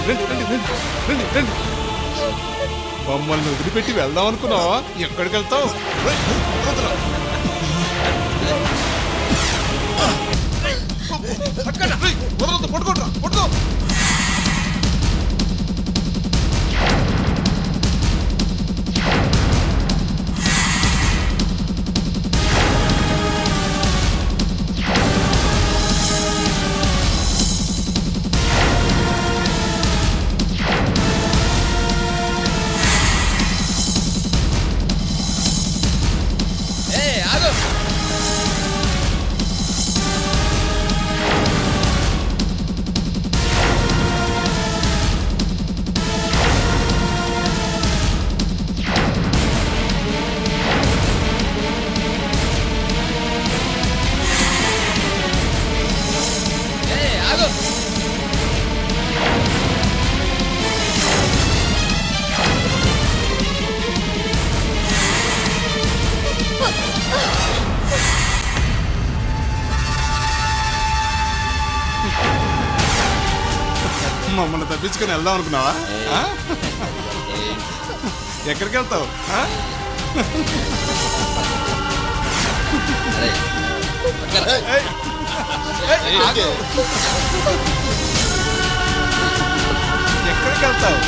రండి రండి రండి రండి రండి. మమ్మల్ని వదిలిపెట్టి వెళ్దాం అనుకున్నావా? ఎక్కడికి వెళ్తావు? పట్టుకోట్రా పట్టుకో. మమ్మల్ని తప్పించుకొని వెళ్దాం అనుకున్నావా? ఎక్కడికి వెళ్తావు? ఎక్కడికి వెళ్తావు?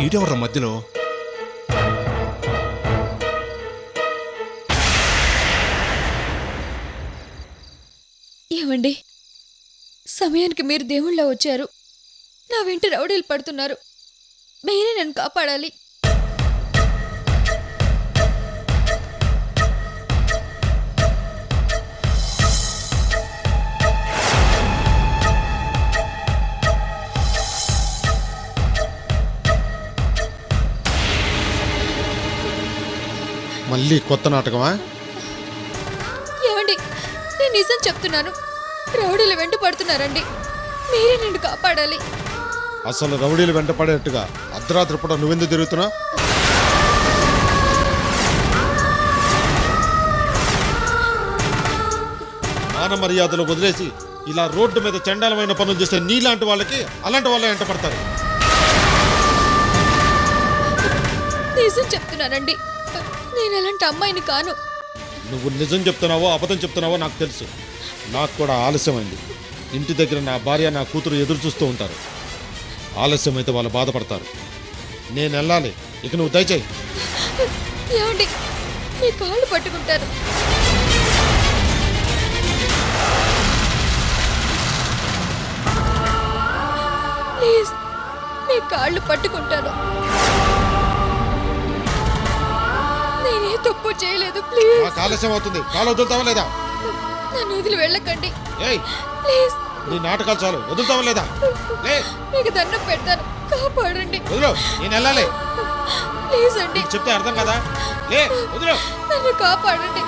ఈడెవర్రా మధ్యలో? ఏమండి, సమయానికి మీరు దేవుళ్ళ వచ్చారు. నా వెంట రౌడీలు పడుతున్నారు. మీరే నన్ను కాపాడాలి. మళ్ళీ కొత్త నాటకమా? ఏమండి, నేను నిజం చెప్తున్నాను. రౌడీలు వెంట పడుతున్నారండి. మీరే నన్ను కాపాడాలి. అసలు రౌడీలు వెంట పడేట్టుగా అర్ధరాత్రి పూట నువ్వెందుకు తిరుగుతున్నా? మాన మర్యాదలు వదిలేసి ఇలా రోడ్డు మీద చండాలమైన పనులు చేస్తే నీలాంటి వాళ్ళకి అలాంటి వాళ్ళే వెంట పడతారు. నిజం చెప్తున్నానండి, నేను అలాంటి అమ్మాయిని కాను. నువ్వు నిజం చెప్తున్నావో అబద్ధం చెప్తున్నావో నాకు తెలుసు. నాకు కూడా ఆలస్యమైంది. ఇంటి దగ్గర నా భార్య నా కూతురు ఎదురు చూస్తూ ఉంటారు. ఆలస్యమైతే వాళ్ళు బాధపడతారు. నేను వెళ్ళాలి. ఇక నువ్వు దయచేయి. ఏమండి, మీ కాళ్ళు పట్టుకుంటాను. ప్లీజ్, మీ కాళ్ళు పట్టుకుంటాను. నేనే తప్పు చేయలేదు. ప్లీజ్ నాకు ఆలస్యం అవుతుంది. కాలు వదులుతావా లేదా? నన్ను వదిలి వెళ్ళకండి. ఏయ్, ప్లీజ్, నీ నాటకాలు చాలు. వదులుతావా లేదా? లే, మీకు దండం పెడతాను. కాపాడండి. వదులు. నేను వెళ్ళాలి. ప్లీజ్ అండి, నీకు చెప్తే అర్థం కదా? లే, వదులు. నన్ను కాపాడండి.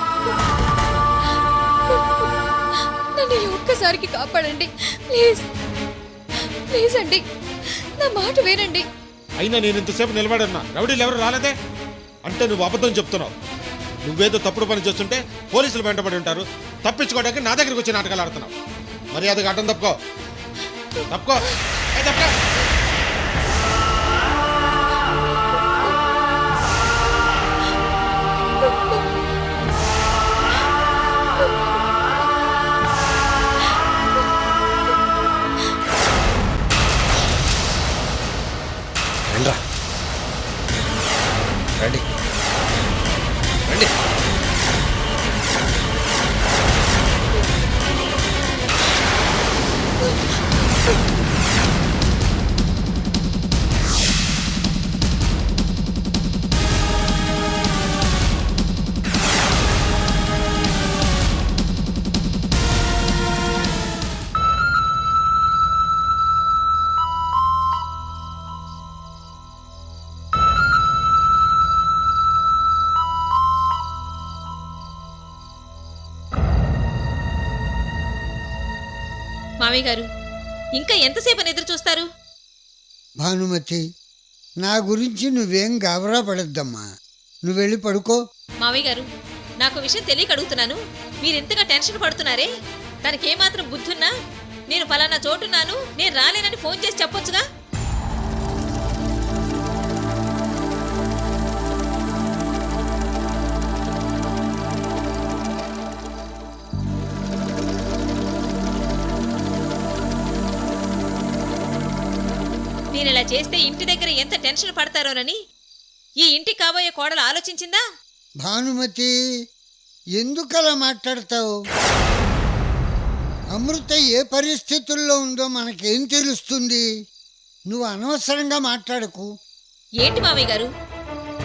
నన్ను ఈ ఒక్కసారికి కాపాడండి. ప్లీజ్ ప్లీజ్ అండి, నా మాట వినండి. అయినా నేను ఇంతసేపు నిలబడన్నా రౌడీలు ఎవరు రాలేదే అంటే నువ్వు అబద్ధం చెప్తున్నావు. నువ్వేదో తప్పుడు పని చేస్తుంటే పోలీసులు వెంటబడి ఉంటారు. తప్పించుకోవడానికి నా దగ్గరికి వచ్చి నాటకాలు ఆడుతున్నావు. మర్యాదగా అడ్డం తప్పుకో. తప్పుకో. తప్పుకో. రండి రండి రండి. మామయ్య గారు, ఇంకా ఎంతసేపు ఎదురు చూస్తారు? భానుమతి, నా గురించి నువ్వేం గాబరా పడద్దమ్మా. నువ్వు వెళ్ళి పడుకో. మామయ్య గారు, నాకు విషయం తెలియక అడుగుతున్నాను. మీరెంతగా టెన్షన్ పడుతున్నారే? తనకేమాత్రం బుద్ధున్నా నేను ఫలానా చోటున్నాను, నేను రాలేనని ఫోన్ చేసి చెప్పొచ్చుగా. నేను ఇలా చేస్తే ఇంటి దగ్గర ఎంత టెన్షన్ పడతారోనని ఈ ఇంటి కాబోయే కోడలు ఆలోచించిందా? భానుమతి, ఎందుకలా మాట్లాడతావు? అమృత ఏ పరిస్థితుల్లో ఉందో మనకేం తెలుస్తుంది? నువ్వు అనవసరంగా మాట్లాడకు. ఏంటి మామయ్య గారు,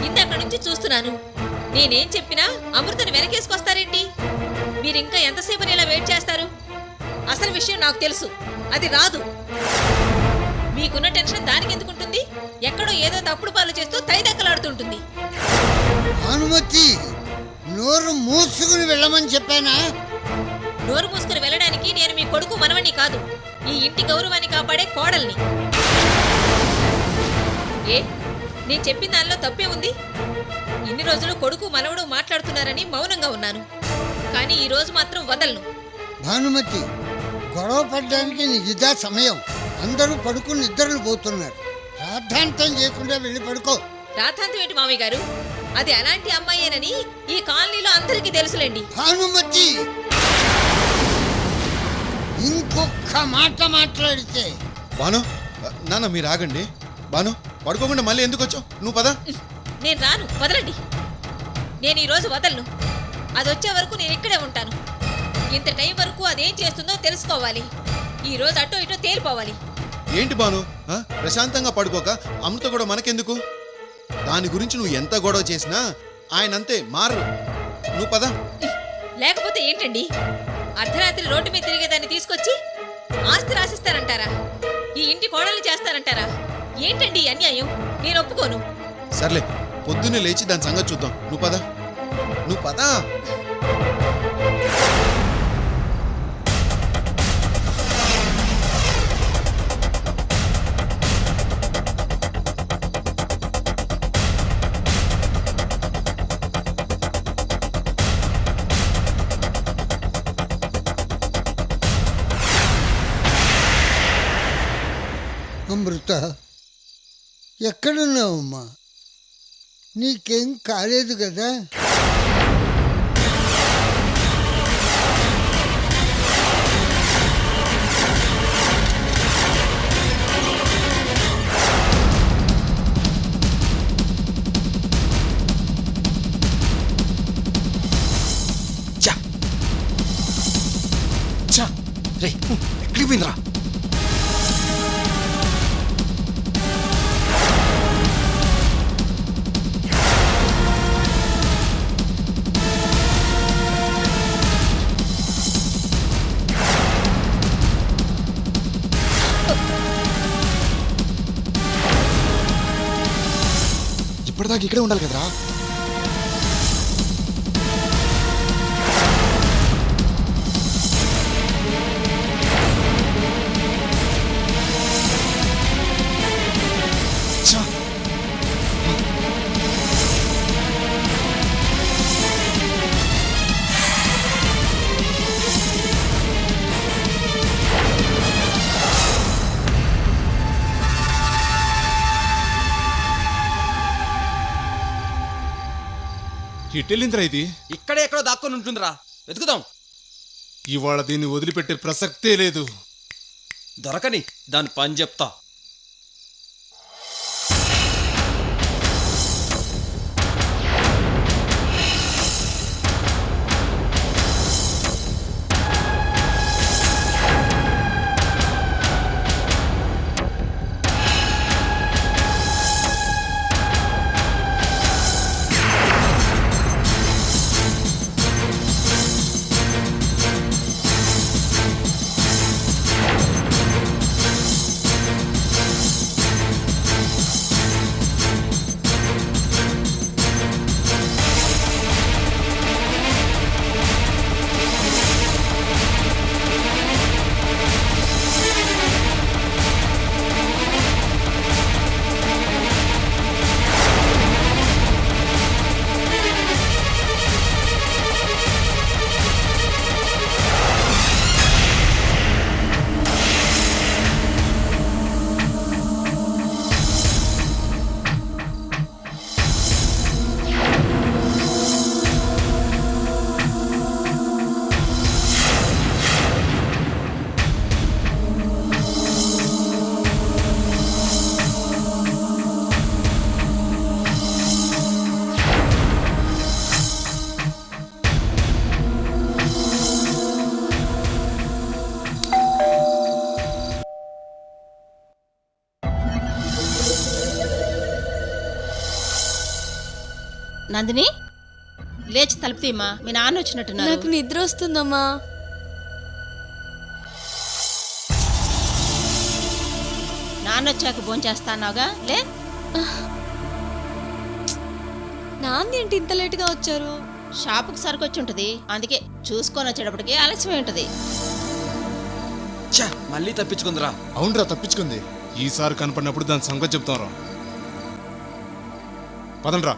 ఇందక్కడి నుంచి చూస్తున్నాను. నేనేం చెప్పినా అమృతను వెనకేసుకొస్తారేంటి? మీరింకా ఎంతసేపని ఇలా వెయిట్ చేస్తారు? అసలు విషయం నాకు తెలుసు, అది రాదు. మీకున్న టెన్షన్ దానికి ఎందుకుంటుంది? ఎక్కడో ఏదో తప్పుడు పాలు చేస్తూ తైదక్కలాడుతుంటుంది. భానుమతి, నోరు మూసుకుని వెళ్ళమని చెప్పానా? నోరు మూసుకుని వెళ్ళడానికి నేను మీ కొడుకు మనవణ్ణి కాదు, ఈ ఇంటి గౌరవాన్ని కాపాడే కోడల్ని. ఏ, నేను చెప్పిన దానిలో తప్పే ఉంది? ఇన్ని రోజులు కొడుకు మనవడు మాట్లాడుతున్నారని మౌనంగా ఉన్నాను, కానీ ఈ రోజు మాత్రం వదలను. భానుమతి, గొడవ పడ్డానికి నీకు ఇదా సమయం? అందరూ పడుకుని నిద్రలు పోతున్నారు. రాద్ధాంతం చేయకుండా వెళ్ళి పడుకో. రాతాంతం ఏంటి మామయ్య గారు? అది అలాంటి అమ్మాయేనని ఈ కాలనీలో అందరికీ తెలుసులేండి. భానుమతి, ఇంకొక మాట మాట్లాడితే. బాను, నాన్న మీరు ఆగండి. బాను, పడుకోకుండా మళ్ళీ ఎందుకు వచ్చావు? నువ్వు పద. నేను రాను, వదలండి. నేను ఈ రోజు వదలను. అది వచ్చే వరకు నేను ఇక్కడే ఉంటాను. ఇంత టైం వరకు అదేం చేస్తుందో తెలుసుకోవాలి. ఈ రోజు అటో ఇటో తేలిపోవాలి. ఏంటి బాను, ప్రశాంతంగా పడుకోక అమృత కూడా మనకెందుకు? దాని గురించి నువ్వు ఎంత గొడవ చేసినా ఆయన అంతే మారు. నువ్వు పద. లేకపోతే ఏంటండి, అర్ధరాత్రి రోడ్డు మీద తిరిగేదాన్ని తీసుకొచ్చి ఆస్తి రాసిస్తారంటారా? ఈ ఇంటి కోడల్ని చేస్తారంటారా? ఏంటండి ఈ అన్యాయం? నేను ఒప్పుకోను. సర్లే, పొద్దున్నే లేచి దాని సంగతి చూద్దాం. నువ్వు పద. నువ్వు పద. అమృత, ఎక్కడున్నావమ్మా? నీకేం కాలేదు కదా? ఇప్పటిదాకా ఇక్కడే ఉండాలి కదరా. ఛా! ఇటెళ్ళిందిరా ఇది. ఇక్కడే ఎక్కడో దాక్కొని ఉంటుందిరా, వెతుకుదాం. ఇవాళ దీన్ని వదిలిపెట్టే ప్రసక్తే లేదు. దొరకని దాని పని చెప్తా. నందిని, లేచి తలుపు తీయమ్మా, మీ నాన్న వచ్చినట్టున్నారు. నాకు నిద్ర వస్తుందమ్మా. నాన్న వచ్చాక భోంచేస్తాన్నావుగా, లే. నాన్న ఏంటి ఇంత లేటుగా వచ్చారు? షాపుకి సరుకు వచ్చి ఉంటుంది, అందుకే చూసుకొని వచ్చేటప్పటికి ఆలస్యం ఉంటుంది. ఛా, మళ్ళీ తప్పించుకుందిరా. అవునరా, తప్పించుకుంది. ఈసారి కనపడినప్పుడు దాని సంగతి చెప్తాం రా. పదండ్రా.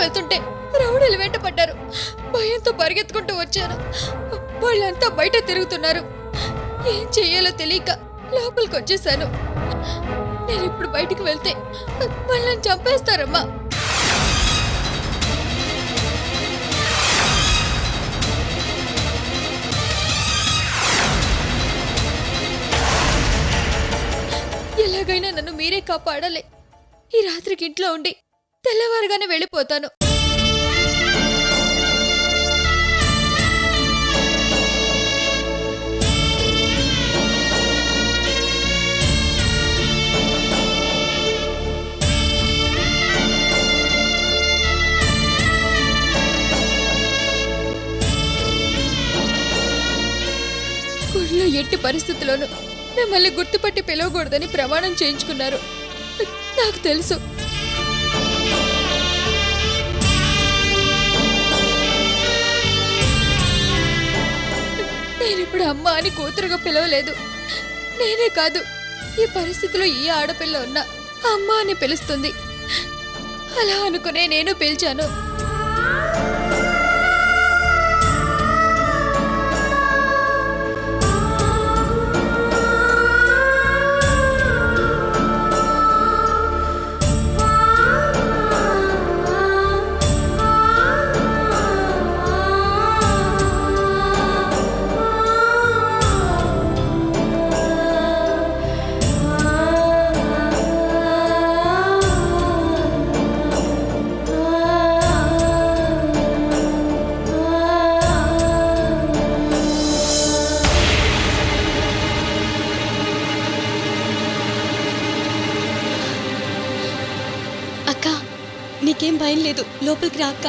వెళ్తుంటే రౌడీలు వెంట పడ్డారు. భయంతో పరిగెత్తుకుంటూ వచ్చాను. వాళ్ళంతా బయట తిరుగుతున్నారు. ఏం చెయ్యాలో తెలియక లోపలికి వచ్చేసాను. నేను ఇప్పుడు బయటికి వెళ్తే వాళ్ళని చంపేస్తారమ్మా. ఎలాగైనా నన్ను మీరే కాపాడాలి. ఈ రాత్రికి ఇంట్లో ఉండి తెల్లవారుగానే వెళ్ళిపోతాను. గుడిలో ఎట్టి పరిస్థితుల్లోనూ మిమ్మల్ని గుర్తుపట్టి పిలవకూడదని ప్రమాణం చేయించుకున్నారు. నాకు తెలుసు. నేనిప్పుడు అమ్మ అని కూతురుగా పిలవలేదు. నేనే కాదు, ఈ పరిస్థితిలో ఏ ఆడపిల్ల ఉన్నా అమ్మ అని పిలుస్తుంది. అలా అనుకునే నేను పిలిచాను. నీకేం భయం లేదు, లోపలికి రా అక్క.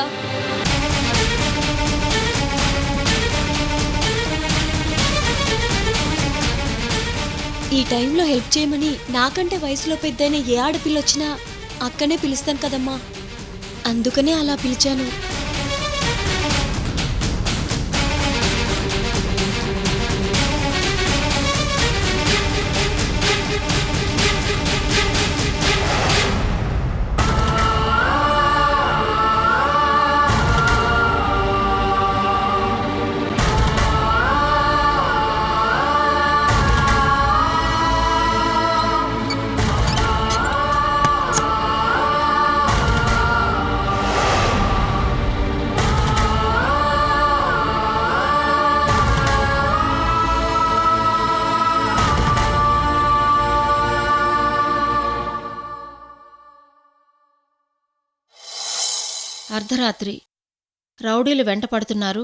ఈ టైంలో హెల్ప్ చేయమని నాకంటే వయసులో పెద్దయిన ఏ ఆడపిల్ల వచ్చినా అక్కనే పిలుస్తాను కదమ్మా, అందుకనే అలా పిలిచాను. అర్ధరాత్రి రౌడీలు వెంట పడుతున్నారు.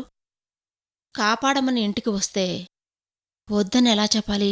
కాపాడమని ఇంటికి వస్తే వద్దని ఎలా చెప్పాలి?